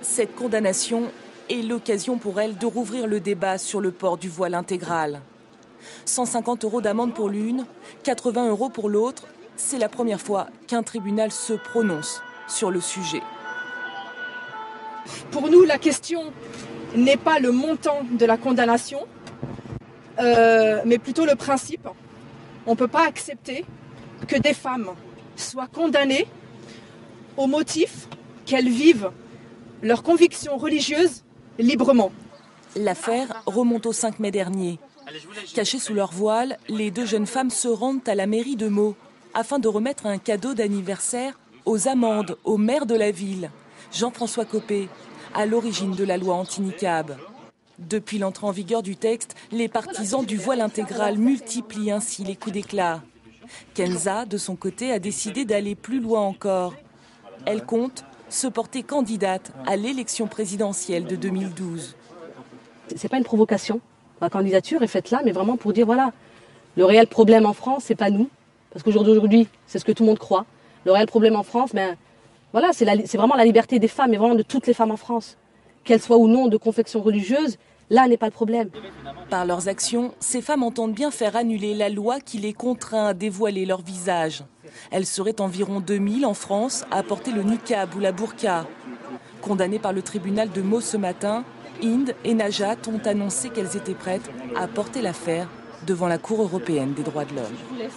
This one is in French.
Cette condamnation est l'occasion pour elle de rouvrir le débat sur le port du voile intégral. 150 € d'amende pour l'une, 80 € pour l'autre. C'est la première fois qu'un tribunal se prononce sur le sujet. Pour nous, la question n'est pas le montant de la condamnation, mais plutôt le principe. On ne peut pas accepter que des femmes soient condamnées au motif qu'elles vivent leurs convictions religieuses librement. L'affaire remonte au 5 mai dernier. Cachées sous leur voile, les deux jeunes femmes se rendent à la mairie de Meaux afin de remettre un cadeau d'anniversaire aux amendes au maire de la ville, Jean-François Copé, à l'origine de la loi anti-niqab. Depuis l'entrée en vigueur du texte, les partisans du voile intégral multiplient ainsi les coups d'éclat. Kenza, de son côté, a décidé d'aller plus loin encore. Elle compte se porter candidate à l'élection présidentielle de 2012. C'est pas une provocation. Ma candidature est faite là, mais vraiment pour dire voilà, le réel problème en France, c'est pas nous, parce qu'aujourd'hui, c'est ce que tout le monde croit. Le réel problème en France, voilà, c'est vraiment la liberté des femmes, et vraiment de toutes les femmes en France, qu'elles soient ou non de confession religieuse. Là n'est pas le problème. Par leurs actions, ces femmes entendent bien faire annuler la loi qui les contraint à dévoiler leur visage. Elles seraient environ 2000 en France à porter le niqab ou la burqa. Condamnées par le tribunal de Meaux ce matin, Inde et Najat ont annoncé qu'elles étaient prêtes à porter l'affaire devant la Cour européenne des droits de l'homme.